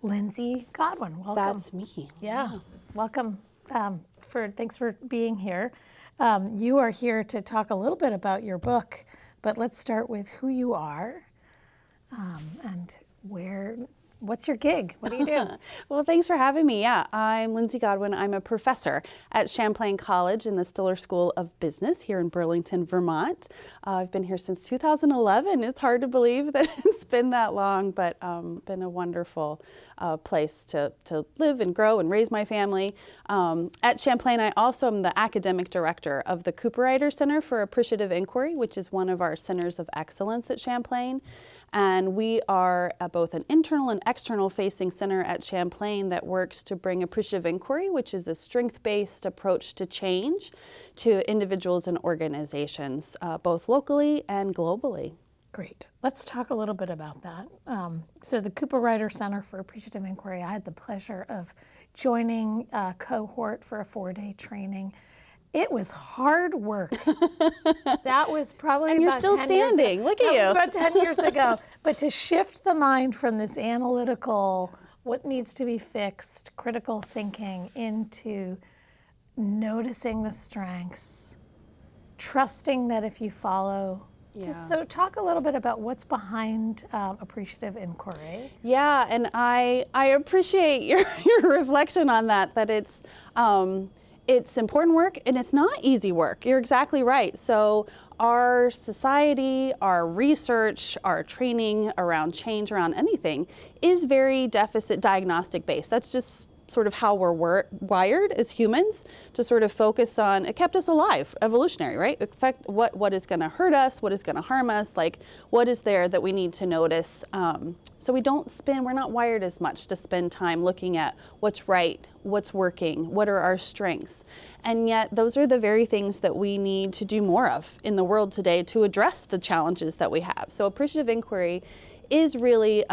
Lindsey Godwin. Welcome. That's me. Yeah. Welcome. Thanks for being here. You are here to talk a little bit about your book, but let's start with who you are and what's your gig? What do you do? Well, thanks for having me. Yeah, I'm Lindsey Godwin. I'm a professor at Champlain College in the Stiller School of Business here in Burlington, Vermont. I've been here since 2011. It's hard to believe that it's been that long, but been a wonderful place to live and grow and raise my family. At Champlain, I also am the academic director of the Cooperrider Center for Appreciative Inquiry, which is one of our centers of excellence at Champlain. And we are both an internal and external facing center at Champlain that works to bring appreciative inquiry, which is a strength-based approach to change, to individuals and organizations, both locally and globally. Great. Let's talk a little bit about that. So the Cooperrider Center for Appreciative Inquiry, I had the pleasure of joining a cohort for a 4-day training. It was hard work. That was probably and about you're still 10 standing. Years Look at you. That was about 10 years ago. But to shift the mind from this analytical, what needs to be fixed, critical thinking into noticing the strengths, trusting that if you follow. So talk a little bit about what's behind appreciative inquiry. Yeah, and I appreciate your reflection on that it's important work and it's not easy work. You're exactly right. So our society, our research, our training around change, around anything is very deficit diagnostic based. That's just sort of how we're wired as humans to sort of focus on, it kept us alive, evolutionary, right? Affect what is gonna hurt us, what is gonna harm us, like what is there that we need to notice. So we're not wired as much to spend time looking at what's right, what's working, what are our strengths. And yet those are the very things that we need to do more of in the world today to address the challenges that we have. So appreciative inquiry is really,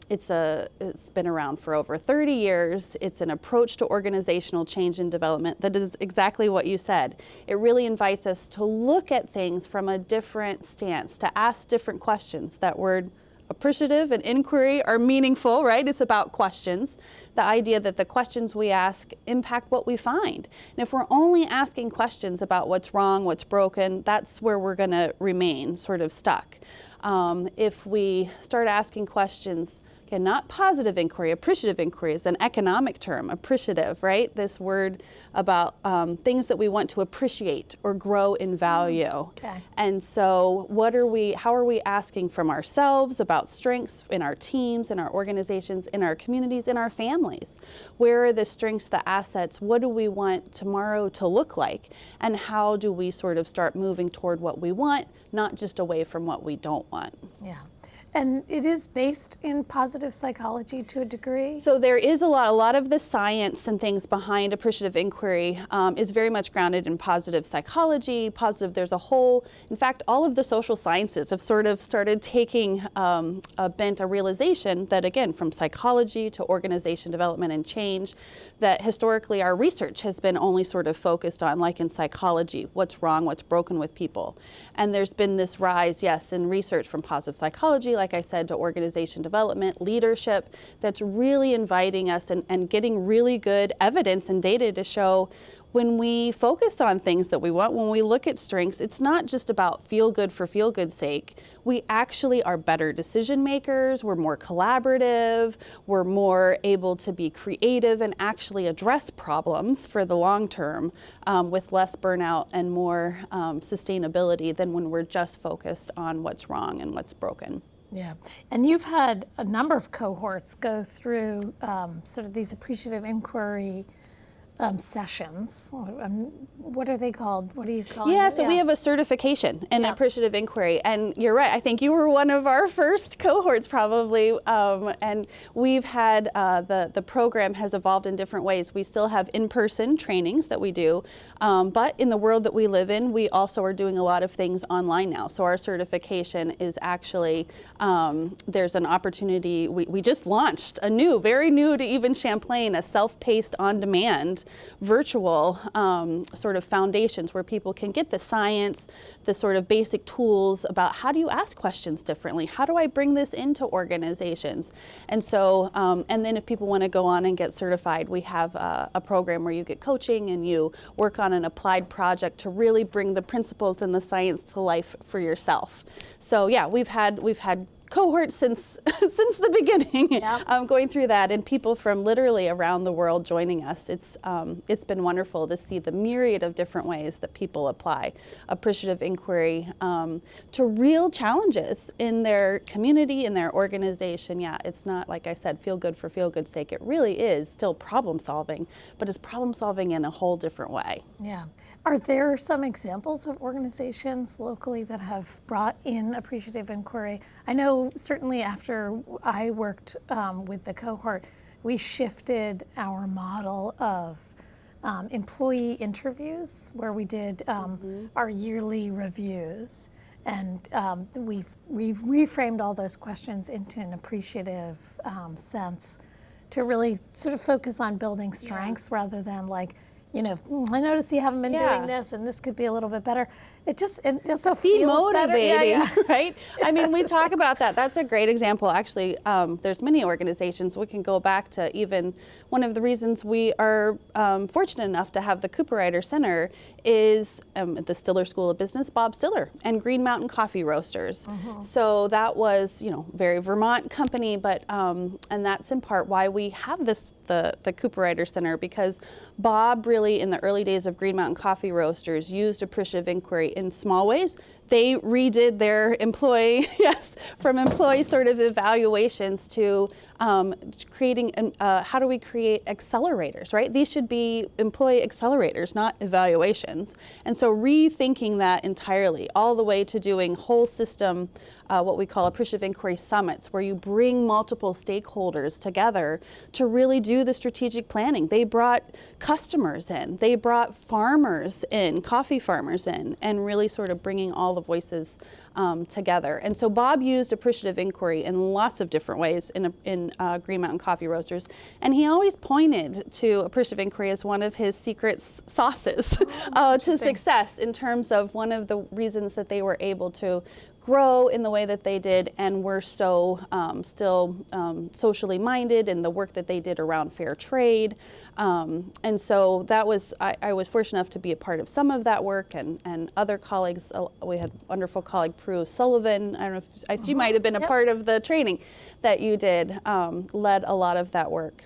it's been around for over 30 years. It's an approach to organizational change and development that is exactly what you said. It really invites us to look at things from a different stance, to ask different questions. That word appreciative and inquiry are meaningful, right? It's about questions. The idea that the questions we ask impact what we find. And if we're only asking questions about what's wrong, what's broken, that's where we're gonna remain sort of stuck. If we start asking questions, again, not positive inquiry, appreciative inquiry is an economic term, appreciative, right? This word about things that we want to appreciate or grow in value. Okay. And so how are we asking from ourselves about strengths in our teams, in our organizations, in our communities, in our families? Where are the strengths, the assets? What do we want tomorrow to look like? And how do we sort of start moving toward what we want, not just away from what we don't want? Yeah. And it is based in positive psychology to a degree? So there is a lot of the science and things behind appreciative inquiry is very much grounded in positive psychology, there's in fact, all of the social sciences have sort of started taking a realization that, again, from psychology to organization development and change, that historically our research has been only sort of focused on, like in psychology, what's wrong, what's broken with people. And there's been this rise, yes, in research from positive psychology, like I said, to organization development, leadership, that's really inviting us and getting really good evidence and data to show when we focus on things that we want, when we look at strengths, it's not just about feel good for feel good's sake. We actually are better decision makers, we're more collaborative, we're more able to be creative and actually address problems for the long term with less burnout and more sustainability than when we're just focused on what's wrong and what's broken. Yeah, and you've had a number of cohorts go through sort of these appreciative inquiry sessions. What are they called? What do you call them? Yeah, so we have a certification in appreciative inquiry, and you're right. I think you were one of our first cohorts, probably. And we've had the program has evolved in different ways. We still have in-person trainings that we do, but in the world that we live in, we also are doing a lot of things online now. So our certification is actually there's an opportunity. We just launched very new to even Champlain, a self-paced on-demand and virtual sort of foundations where people can get the science, the sort of basic tools about how do you ask questions differently? How do I bring this into organizations? And so, and then if people want to go on and get certified, we have a program where you get coaching and you work on an applied project to really bring the principles and the science to life for yourself. So yeah, we've had cohorts since the beginning, Yep. going through that, and people from literally around the world joining us. It's been wonderful to see the myriad of different ways that people apply appreciative inquiry to real challenges in their community, in their organization. Yeah, it's not, like I said, feel good for feel good's sake. It really is still problem solving, but it's problem solving in a whole different way. Yeah. Are there some examples of organizations locally that have brought in appreciative inquiry? I know certainly after I worked with the cohort, we shifted our model of employee interviews where we did our yearly reviews. And we've reframed all those questions into an appreciative sense to really sort of focus on building strengths rather than like, you know, I notice you haven't been doing this, and this could be a little bit better. It also feels better. Demotivating, right? I mean, we talk about that. That's a great example. Actually, there's many organizations. We can go back to even one of the reasons we are fortunate enough to have the Cooperrider Center is at the Stiller School of Business, Bob Stiller, and Green Mountain Coffee Roasters. So that was, you know, very Vermont company, but and that's in part why we have this the Cooperrider Center, because Bob really in the early days of Green Mountain Coffee Roasters used appreciative inquiry in small ways. They redid their employee, from employee sort of evaluations to creating, how do we create accelerators, right? These should be employee accelerators, not evaluations. And so rethinking that entirely, all the way to doing whole system, what we call appreciative inquiry summits, where you bring multiple stakeholders together to really do the strategic planning. They brought customers in, they brought farmers in, coffee farmers in, and really sort of bringing all the voices together. And so Bob used appreciative inquiry in lots of different ways in Green Mountain Coffee Roasters, and he always pointed to appreciative inquiry as one of his secret sauces to success, in terms of one of the reasons that they were able to grow in the way that they did and were so still socially minded in the work that they did around fair trade. And so that was, I was fortunate enough to be a part of some of that work, and other colleagues. We had wonderful colleague Prue Sullivan. I don't know if she might have been a part of the training that you did, led a lot of that work.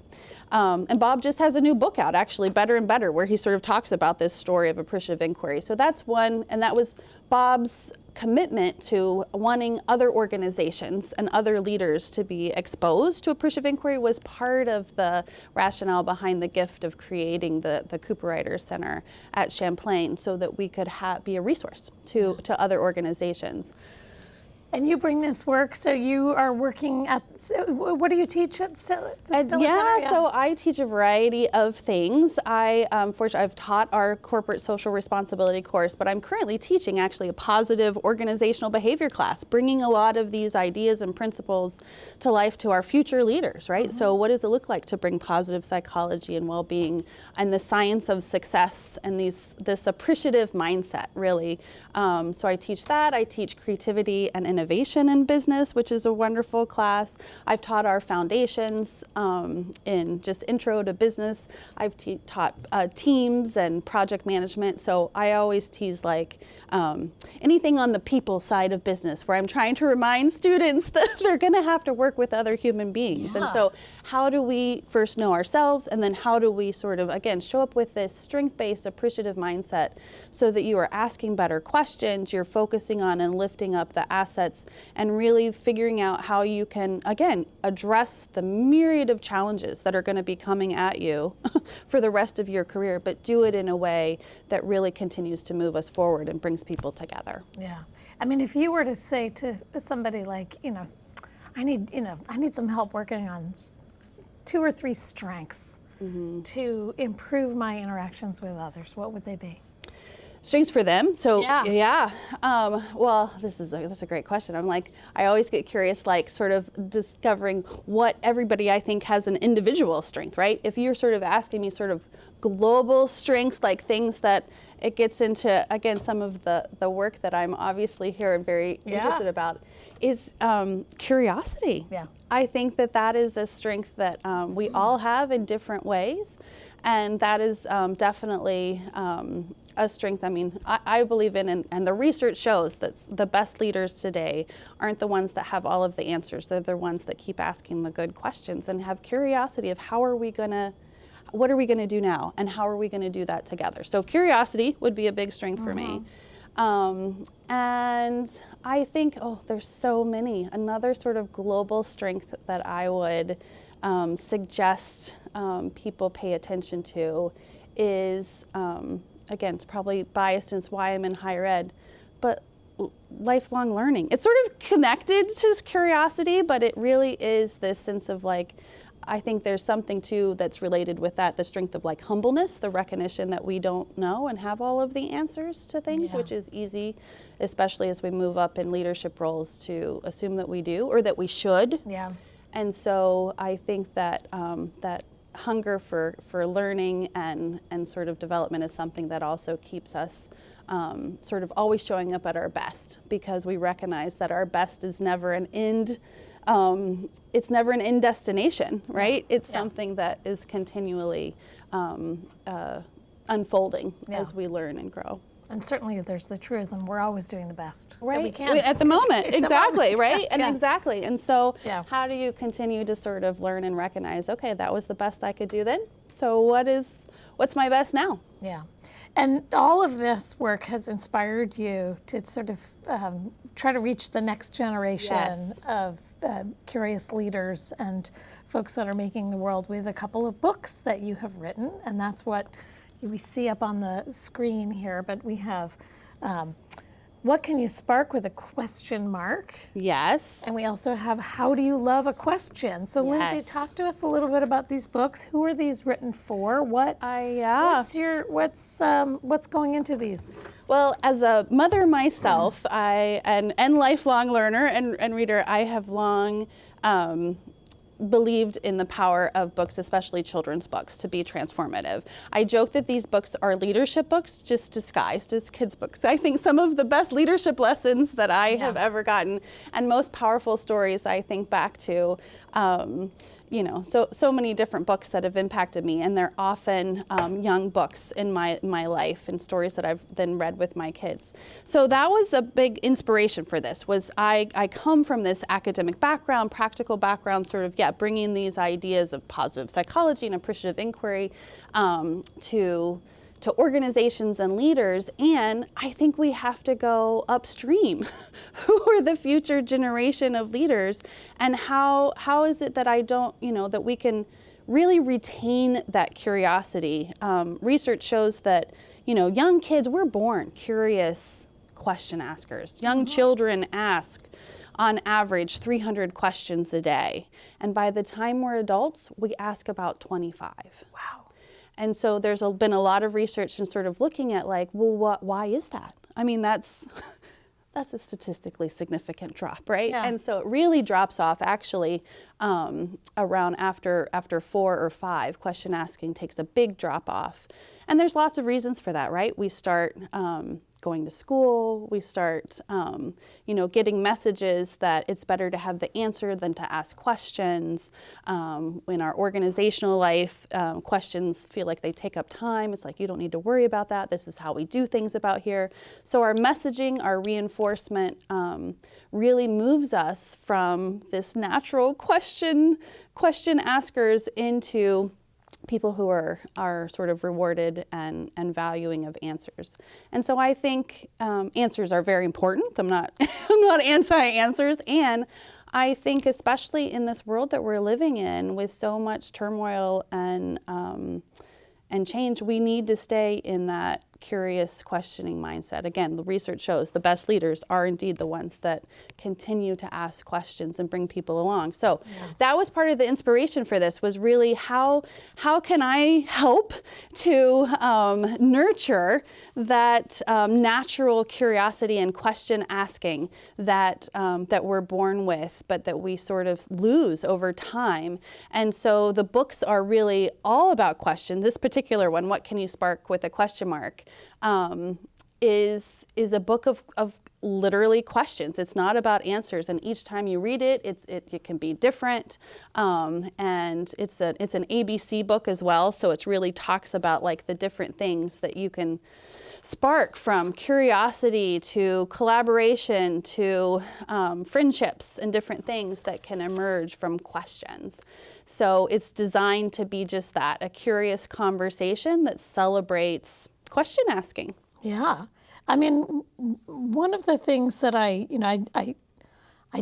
And Bob just has a new book out, actually, Better and Better, where he sort of talks about this story of appreciative inquiry. So that's one, and that was Bob's commitment to wanting other organizations and other leaders to be exposed to appreciative inquiry was part of the rationale behind the gift of creating the Cooperrider Center at Champlain, so that we could be a resource to other organizations. And you bring this work, so you are working at, what do you teach at Stiller Center? So I teach a variety of things. I've taught our corporate social responsibility course, but I'm currently teaching actually a positive organizational behavior class, bringing a lot of these ideas and principles to life to our future leaders, right? So what does it look like to bring positive psychology and well-being and the science of success and this appreciative mindset, really? So I teach that. I teach creativity and innovation in business, which is a wonderful class. I've taught our foundations in just intro to business. I've taught teams and project management. So I always tease like anything on the people side of business, where I'm trying to remind students that they're going to have to work with other human beings. And so how do we first know ourselves, and then how do we sort of, again, show up with this strength-based appreciative mindset so that you are asking better questions, you're focusing on and lifting up the assets, and really figuring out how you can, again, address the myriad of challenges that are going to be coming at you for the rest of your career, but do it in a way that really continues to move us forward and brings people together. Yeah. I mean, if you were to say to somebody like, I need some help working on 2 or 3 strengths to improve my interactions with others, what would they be? strengths for them. So Yeah. well, that's a great question. I always get curious, like sort of discovering what everybody I think has an individual strength, right? If you're sort of asking me sort of global strengths, like things that it gets into, again, some of the work that I'm obviously here and very interested about is curiosity. Yeah. I think that is a strength that we all have in different ways. And that is definitely a strength. I mean, I believe in, and the research shows that the best leaders today aren't the ones that have all of the answers. They're the ones that keep asking the good questions and have curiosity of what are we gonna do now? And how are we gonna do that together? So curiosity would be a big strength for me. And I think, there's so many. Another sort of global strength that I would suggest people pay attention to is, again, it's probably biased and it's why I'm in higher ed, but lifelong learning. It's sort of connected to curiosity, but it really is this sense of like, I think there's something too that's related with that, the strength of like humbleness, the recognition that we don't know and have all of the answers to things, which is easy, especially as we move up in leadership roles, to assume that we do or that we should. Yeah. And so I think that that hunger for learning and sort of development is something that also keeps us sort of always showing up at our best, because we recognize that our best is never an end. It's never an end destination, right? It's something that is continually unfolding as we learn and grow. And certainly there's the truism, we're always doing the best that we Right, can. at the moment, exactly, moment. right? And exactly, and so Yeah. how do you continue to sort of learn and recognize, okay, that was the best I could do then, so what's my best now? Yeah. And all of this work has inspired you to sort of try to reach the next generation of curious leaders and folks that are making the world, with a couple of books that you have written. And that's what we see up on the screen here. But we have What Can You Spark with a Question Mark? Yes. And we also have How Do You Love a Question? So Lindsey, talk to us a little bit about these books. Who are these written for? What's going into these? Well, as a mother myself, and lifelong learner and reader, I have long believed in the power of books, especially children's books, to be transformative. I joke that these books are leadership books, just disguised as kids' books. I think some of the best leadership lessons that I have ever gotten, and most powerful stories I think back to, so many different books that have impacted me, and they're often young books in my life, and stories that I've then read with my kids. So that was a big inspiration for this. Was I come from this academic background, practical background, sort of bringing these ideas of positive psychology and appreciative inquiry to organizations and leaders, and I think we have to go upstream. Who are the future generation of leaders, and how is it that that we can really retain that curiosity? Research shows that young kids, we're born curious question askers. Young children ask, on average, 300 questions a day, and by the time we're adults, we ask about 25. Wow. And so there's been a lot of research and sort of looking at why is that? I mean, that's a statistically significant drop, right? Yeah. And so it really drops off actually around after 4 or 5. Question asking takes a big drop off. And there's lots of reasons for that, right? We start going to school, we start getting messages that it's better to have the answer than to ask questions. In our organizational life, questions feel like they take up time. It's like, you don't need to worry about that. This is how we do things about here. So our messaging, our reinforcement really moves us from this natural question askers into people who are sort of rewarded and valuing of answers. And so I think answers are very important. I'm not anti-answers. And I think especially in this world that we're living in with so much turmoil and change, we need to stay in that curious, questioning mindset. Again, the research shows the best leaders are indeed the ones that continue to ask questions and bring people along. So that was part of the inspiration for this, was really how can I help to nurture that natural curiosity and question asking that that we're born with, but that we sort of lose over time. And so the books are really all about questions. This particular one, What Can You Spark with a Question Mark, is a book of literally questions. It's not about answers, and each time you read it, it can be different. And it's an ABC book as well, so it really talks about like the different things that you can spark, from curiosity to collaboration to friendships and different things that can emerge from questions. So it's designed to be just that, a curious conversation that celebrates question asking. Yeah. I mean, one of the things that I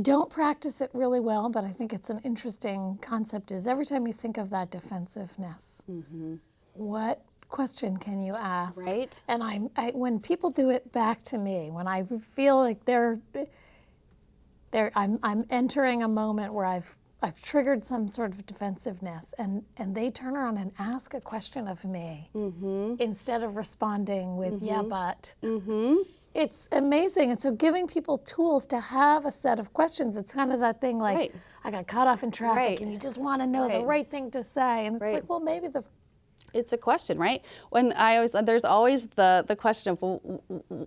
don't practice it really well, but I think it's an interesting concept, is every time you think of that defensiveness, what question can you ask? Right. And I when people do it back to me, when I feel like I'm entering a moment where I've triggered some sort of defensiveness, and they turn around and ask a question of me instead of responding with yeah, but. It's amazing. And so giving people tools to have a set of questions, it's kind of that thing like, I got caught off in traffic and you just want to know the right thing to say. And it's like, well, maybe it's a question, right? There's always the question of,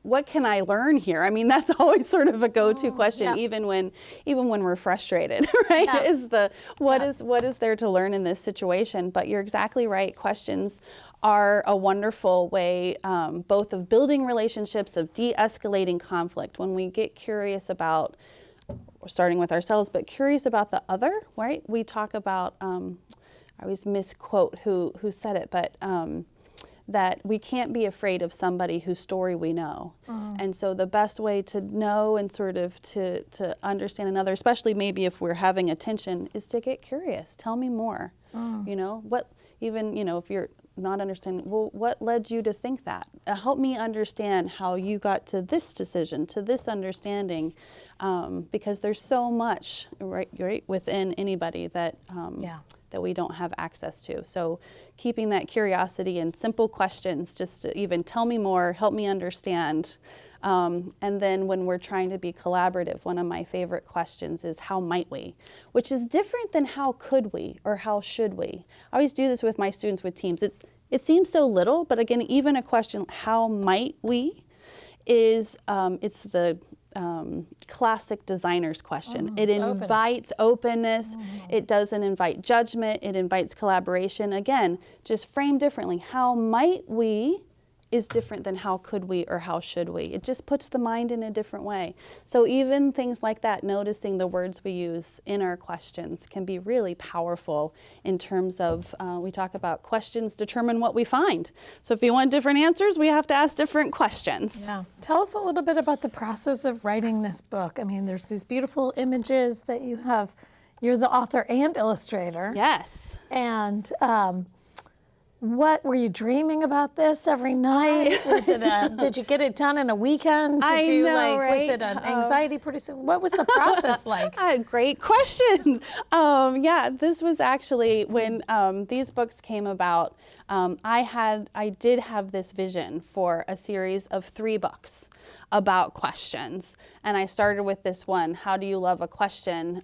what can I learn here? I mean, that's always sort of a go-to question, even when we're frustrated, right? Yeah. What is there to learn in this situation? But you're exactly right. Questions are a wonderful way, both of building relationships, of de-escalating conflict. When we get curious about, starting with ourselves, but curious about the other, right? We talk about, I always misquote who said it, but that we can't be afraid of somebody whose story we know. And so the best way to know and sort of to understand another, especially maybe if we're having a tension, is to get curious. Tell me more. You know, if you're not understanding, well, what led you to think that? Help me understand how you got to this decision, to this understanding, because there's so much right within anybody that that we don't have access to. So keeping that curiosity and simple questions, just to even tell me more, help me understand. And then when we're trying to be collaborative, one of my favorite questions is, how might we? Which is different than how could we or how should we. I always do this with my students with teams. It seems so little, but again, even a question, how might we, is it's the classic designer's question. It invites openness. It doesn't invite judgment. It invites collaboration. Again, just framed differently. How might we is different than how could we or how should we. It just puts the mind in a different way. So even things like that, noticing the words we use in our questions, can be really powerful in terms of, we talk about questions determine what we find. So if you want different answers, we have to ask different questions. Yeah. Tell us a little bit about the process of writing this book. I mean, there's these beautiful images that you have. You're the author and illustrator. Yes. And what were you dreaming about this every night? Was it did you get it done in a weekend? Was it an anxiety producing? What was the process like? Great questions. This was actually when these books came about. I did have this vision for a series of 3 books about questions. And I started with this one, How Do You Love a Question?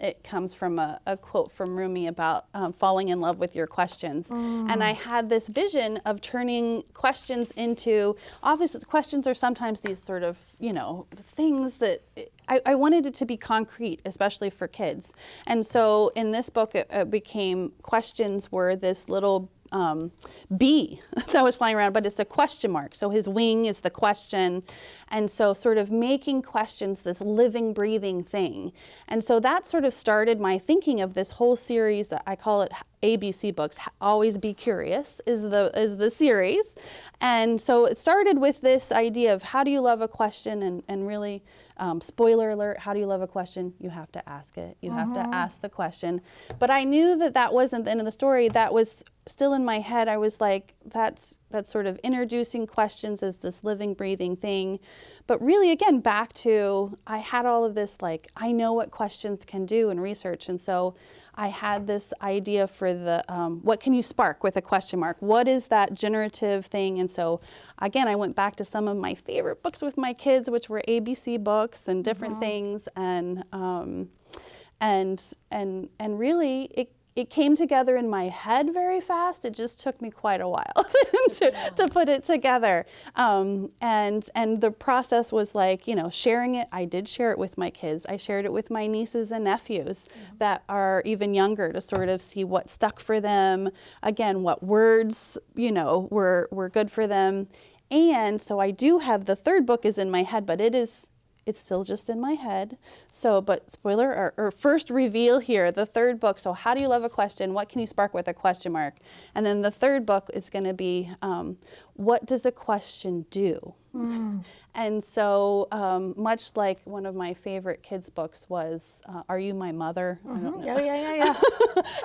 It comes from a quote from Rumi about falling in love with your questions. And I had this vision of turning questions into, obviously questions are sometimes these sort of, things that I wanted it to be concrete, especially for kids. And so in this book, it became, questions were this little bee that was flying around, but it's a question mark. So his wing is the question. And so sort of making questions this living, breathing thing. And so that sort of started my thinking of this whole series. I call it ABC books. Always Be Curious is the series. And so it started with this idea of how do you love a question, and really, spoiler alert, how do you love a question? You have to ask it. You have to ask the question. But I knew that that wasn't the end of the story. That was still in my head. I was like, that's sort of introducing questions as this living, breathing thing. But really, again, back to, I had all of this, like, I know what questions can do in research. And so I had this idea for the, what can you spark with a question mark? What is that generative thing? And so, again, I went back to some of my favorite books with my kids, which were ABC books and different things. And really, it came together in my head very fast. It just took me quite a while to put it together. And the process was like, sharing it. I did share it with my kids. I shared it with my nieces and nephews that are even younger to sort of see what stuck for them. Again, what words, were good for them. And so I do have, the third book is in my head, but it's still just in my head. So, but spoiler, or first reveal here, the third book. So how do you love a question? What can you spark with a question mark? And then the third book is going to be, what does a question do? And so much like one of my favorite kids' books was, Are You My Mother? I don't know. Yeah.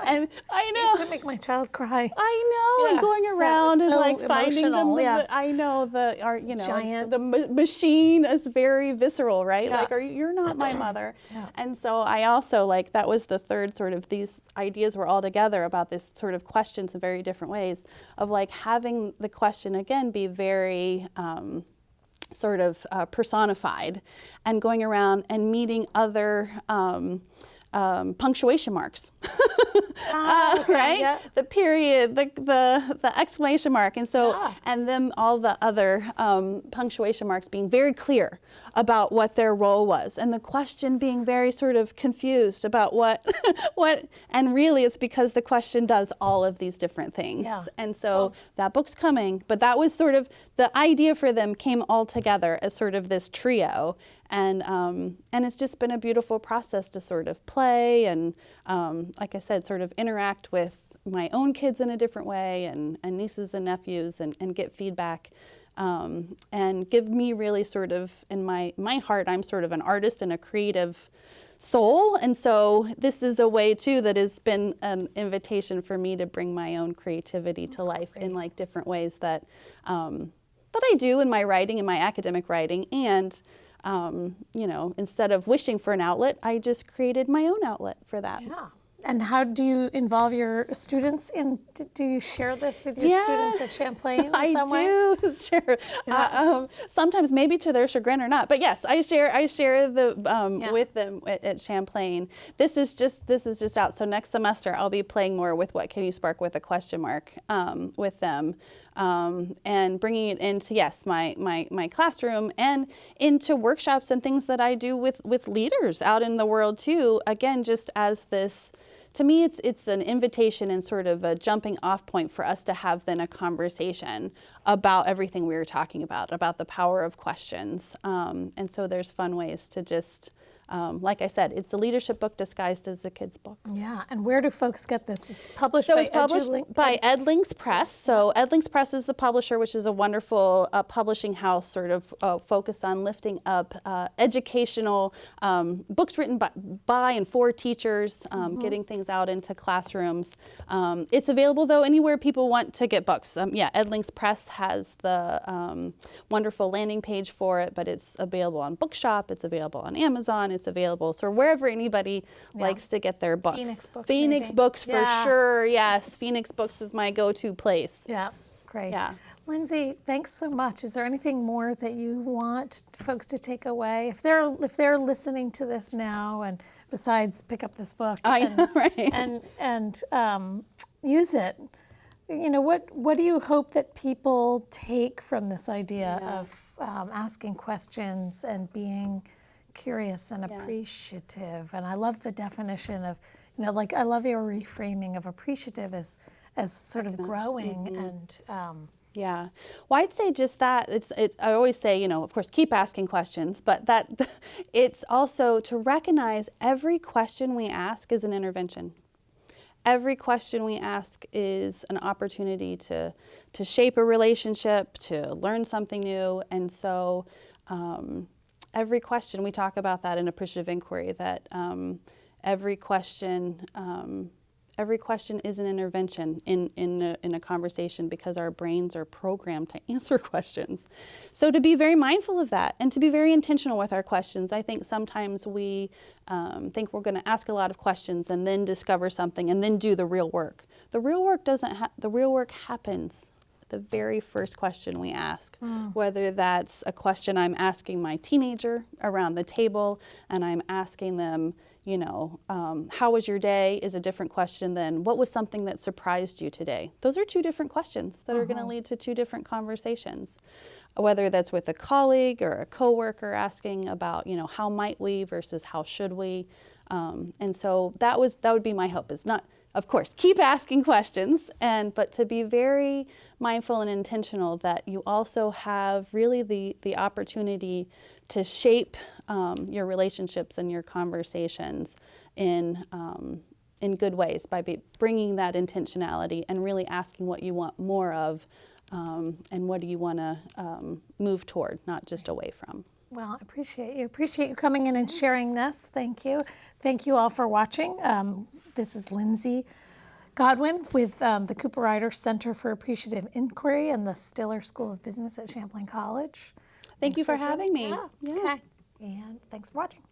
And I know. It used to make my child cry. I know, and going around and so like finding them. emotional, I know Giant. the machine is very visceral, right? Yeah. Like, you're not my mother. And so I also, like, that was the third sort of, these ideas were all together about this sort of questions in very different ways of like having the question again be very sort of personified, and going around and meeting other punctuation marks, right? Yeah. The period, the exclamation mark, and so and then all the other punctuation marks being very clear about what their role was, and the question being very sort of confused about what, and really it's because the question does all of these different things. And so that book's coming, but that was sort of the idea for them came all together as sort of this trio. And it's just been a beautiful process to sort of play and, like I said, sort of interact with my own kids in a different way, and nieces and nephews, and get feedback, and give me really sort of, in my heart, I'm sort of an artist and a creative soul. And so this is a way too that has been an invitation for me to bring my own creativity to life in like different ways that I do in my writing, in my academic writing. And instead of wishing for an outlet, I just created my own outlet for that. Yeah. And how do you involve your students in? Do you share this with your students at Champlain in some way? I do share. Yeah. Sometimes maybe to their chagrin or not, but yes, I share the with them at Champlain. This is just out. So next semester I'll be playing more with what can you spark with a question mark with them, and bringing it into my classroom and into workshops and things that I do with leaders out in the world too. Again, just as this. To me, it's an invitation and sort of a jumping off point for us to have then a conversation about everything we were talking about the power of questions. And so there's fun ways to just, like I said, it's a leadership book disguised as a kid's book. Yeah, and where do folks get this? It's published by EdLinks Press. So EdLinks Press is the publisher, which is a wonderful publishing house sort of focused on lifting up educational books written by and for teachers, getting things out into classrooms. It's available, though, anywhere people want to get books. EdLinks Press has the wonderful landing page for it, but it's available on Bookshop, it's available on Amazon, it's available so wherever anybody likes to get their books. Phoenix Books for sure, yes. Phoenix Books is my go-to place. Yeah, great. Yeah. Lindsey, thanks so much. Is there anything more that you want folks to take away? If they're listening to this now, and besides pick up this book and use it, what do you hope that people take from this idea of asking questions and being curious and appreciative? And I love the definition of, I love your reframing of appreciative as sort of growing and. Yeah. Well, I'd say just that. I always say, of course, keep asking questions, but that it's also to recognize every question we ask is an intervention. every question we ask is an opportunity to shape a relationship, to learn something new. And so every question, we talk about that in appreciative inquiry, that every question is an intervention in a conversation, because our brains are programmed to answer questions. So to be very mindful of that and to be very intentional with our questions. I think sometimes we think we're going to ask a lot of questions and then discover something and then do the real work. The real work the real work happens the very first question we ask, whether that's a question I'm asking my teenager around the table and I'm asking them, you know, how was your day, is a different question than what was something that surprised you today. Those are two different questions that are going to lead to two different conversations. Whether that's with a colleague or a coworker asking about, you know, how might we versus how should we. And so that would be my hope, is not, of course, keep asking questions, but to be very mindful and intentional that you also have really the opportunity to shape your relationships and your conversations in good ways by bringing that intentionality and really asking what you want more of, and what do you want to move toward, not just away from. Well, I appreciate you coming in and sharing this. Thank you. Thank you all for watching. This is Lindsey Godwin with the Cooperrider Center for Appreciative Inquiry and the Stiller School of Business at Champlain College. Thank you for having me. Yeah. Okay. And thanks for watching.